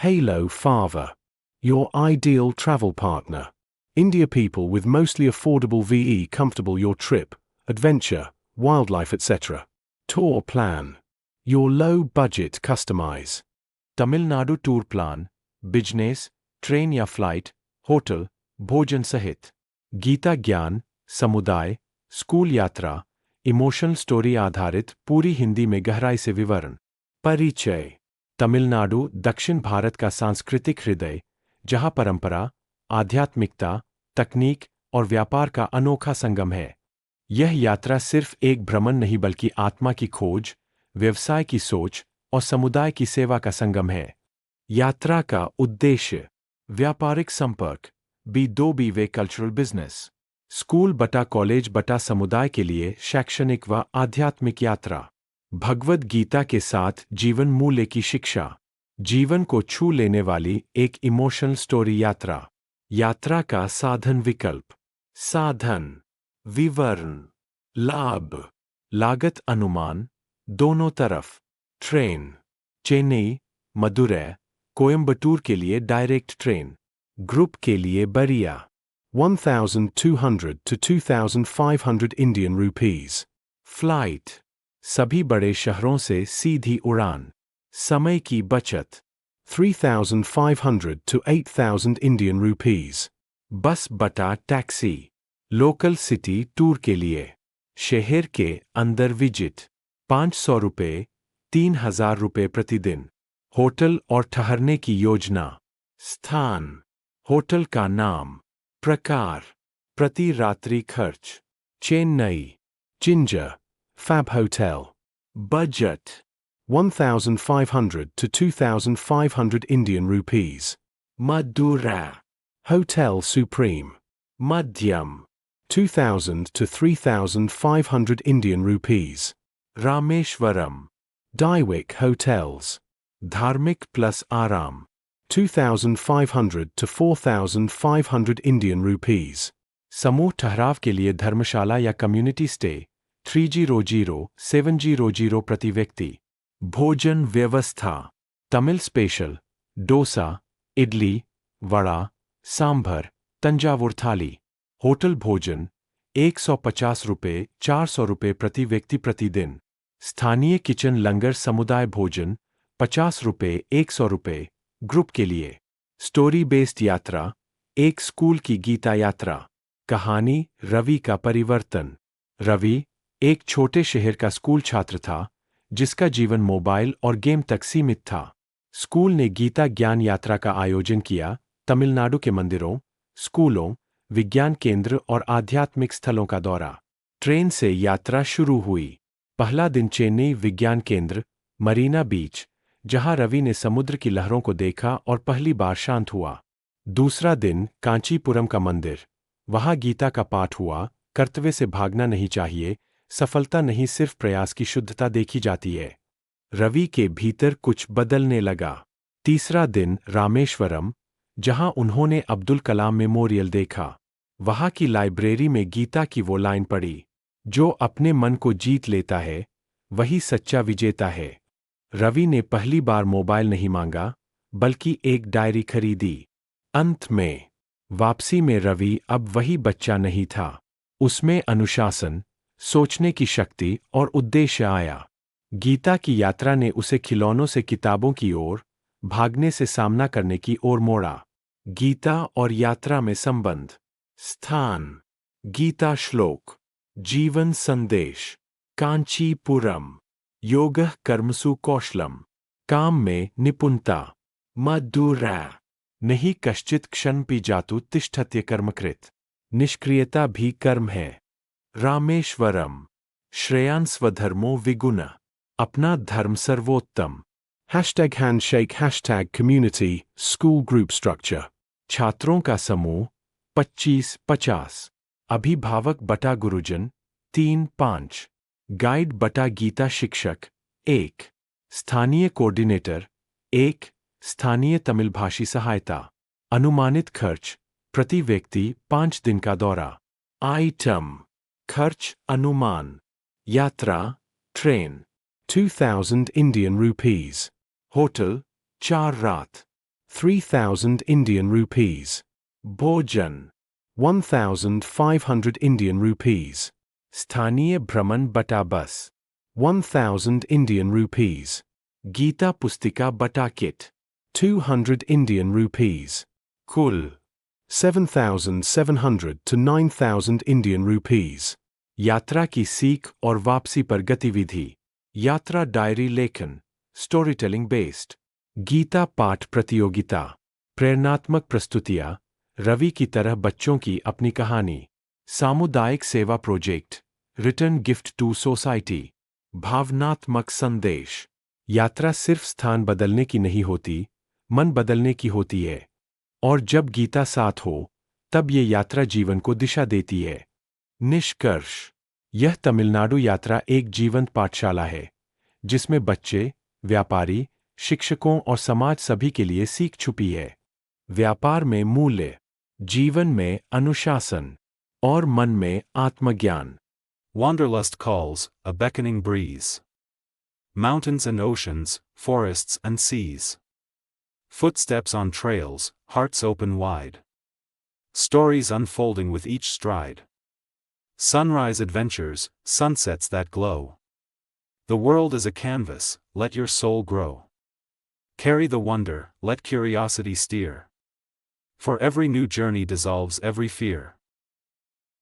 Halo Fava. Your ideal travel partner. India people with mostly affordable VE comfortable your trip, adventure, wildlife etc. Tour plan. Your low budget customize. Tamil Nadu tour plan, business, train या flight, hotel, भोजन सहित. गीता ज्ञान, समुदाय, school यात्रा, emotional story आधारित पूरी हिंदी में गहराई से विवरण. परिचय. तमिलनाडु दक्षिण भारत का सांस्कृतिक हृदय, जहां परंपरा, आध्यात्मिकता, तकनीक और व्यापार का अनोखा संगम है. यह यात्रा सिर्फ एक भ्रमण नहीं बल्कि आत्मा की खोज, व्यवसाय की सोच और समुदाय की सेवा का संगम है. यात्रा का उद्देश्य. व्यापारिक संपर्क, B2B वे कल्चरल बिजनेस. स्कूल बटा कॉलेज बटा समुदाय के लिए शैक्षणिक व आध्यात्मिक यात्रा. भगवद गीता के साथ जीवन मूल्य की शिक्षा. जीवन को छू लेने वाली एक इमोशनल स्टोरी यात्रा. यात्रा का साधन विकल्प. साधन. विवरण. लाभ. लागत अनुमान, दोनों तरफ. ट्रेन. चेन्नई, मदुरै, कोयम्बटूर के लिए डायरेक्ट ट्रेन. ग्रुप के लिए बरिया. 1,200 to 2,500 Indian rupees. फ्लाइट. सभी बड़े शहरों से सीधी उड़ान. समय की बचत. 3,500 to 8,000 Indian rupees. बस बटा टैक्सी. लोकल सिटी टूर के लिए. शहर के अंदर विजिट. 500 रुपये, 3,000 रुपये प्रतिदिन. होटल और ठहरने की योजना. स्थान. होटल का नाम. प्रकार. प्रति रात्रि खर्च. Chennai. Ginger. Fab Hotel. Budget. 1,500 to 2,500 Indian rupees. Madura. Hotel Supreme. Madhyam. 2,000 to 3,500 Indian rupees. Rameshwaram. Daiwik Hotels. Dharmik plus Aram. 2,500 to 4,500 Indian rupees. समूह ठहराव के लिए धर्मशाला या कम्युनिटी स्टे 300-700 प्रति व्यक्ति. भोजन व्यवस्था. तमिल स्पेशल, डोसा, इडली, वड़ा, सांभर, तंजावुर थाली. होटल भोजन 150 रुपये, 400 रुपये प्रति व्यक्ति प्रतिदिन. स्थानीय किचन लंगर समुदाय भोजन 50 रुपये, 100 रुपये. ग्रुप के लिए. स्टोरी बेस्ड यात्रा. एक स्कूल की गीता यात्रा. कहानी. रवि का परिवर्तन. रवि एक छोटे शहर का स्कूल छात्र था जिसका जीवन मोबाइल और गेम तक सीमित था. स्कूल ने गीता ज्ञान यात्रा का आयोजन किया. तमिलनाडु के मंदिरों, स्कूलों, विज्ञान केंद्र और आध्यात्मिक स्थलों का दौरा. ट्रेन से यात्रा शुरू हुई. पहला दिन चेन्नई विज्ञान केंद्र, मरीना बीच, जहां रवि ने समुद्र की लहरों को देखा और पहली बार शांत हुआ. दूसरा दिन कांचीपुरम का मंदिर. वहां गीता का पाठ हुआ. कर्तव्य से भागना नहीं चाहिए, सफलता नहीं सिर्फ प्रयास की शुद्धता देखी जाती है. रवि के भीतर कुछ बदलने लगा. तीसरा दिन रामेश्वरम, जहां उन्होंने अब्दुल कलाम मेमोरियल देखा. वहां की लाइब्रेरी में गीता की वो लाइन पढ़ी, जो अपने मन को जीत लेता है वही सच्चा विजेता है. रवि ने पहली बार मोबाइल नहीं मांगा बल्कि एक डायरी खरीदी. अंत में वापसी में रवि अब वही बच्चा नहीं था. उसमें अनुशासन, सोचने की शक्ति और उद्देश्य आया. गीता की यात्रा ने उसे खिलौनों से किताबों की ओर, भागने से सामना करने की ओर मोड़ा. गीता और यात्रा में संबंध. स्थान. गीता श्लोक. जीवन संदेश. कांचीपुरम. योगः कर्मसु कौशलम. काम में निपुणता. मदुरै. नहीं कश्चित् क्षणपि जातु तिष्ठत्य कर्मकृत. निष्क्रियता भी कर्म है. रामेश्वरम. श्रेयान् स्वधर्मो विगुण. अपना धर्म सर्वोत्तम. #handshake #community school group structure. छात्रों का समूह 25-50. अभिभावक बटा गुरुजन 3-5. गाइड बटा गीता शिक्षक 1. स्थानीय कोऑर्डिनेटर 1. स्थानीय तमिल भाषी सहायता. अनुमानित खर्च प्रति व्यक्ति 5 दिन का दौरा. आइटम. खर्च अनुमान. यात्रा ट्रेन 2,000 Indian rupees. होटल 4 रात. 3,000 Indian rupees. भोजन 1,500 Indian rupees. स्थानीय भ्रमण बटा बस 1,000 Indian rupees. गीता पुस्तिका बटा किट 200 Indian rupees. कुल 7,700 to 9,000 Indian rupees. यात्रा की सीख और वापसी पर गतिविधि यात्रा डायरी लेखन स्टोरी टेलिंग बेस्ड गीता पाठ प्रतियोगिता प्रेरणात्मक प्रस्तुतियाँ रवि की तरह बच्चों की अपनी कहानी सामुदायिक सेवा project return gift to society भावनात्मक संदेश यात्रा सिर्फ स्थान बदलने की नहीं होती मन बदलने की होती है और जब गीता साथ हो तब ये यात्रा जीवन को दिशा देती है। निष्कर्ष यह तमिलनाडु यात्रा एक जीवंत पाठशाला है जिसमें बच्चे व्यापारी शिक्षकों और समाज सभी के लिए सीख छुपी है। व्यापार में मूल्य जीवन में अनुशासन और मन में आत्मज्ञान। Wanderlust calls, a beckoning breeze. Mountains and oceans, forests and seas. Footsteps on trails, hearts open wide. Stories unfolding with each stride. Sunrise adventures, sunsets that glow. The world is a canvas, let your soul grow. Carry the wonder, let curiosity steer. For every new journey dissolves every fear.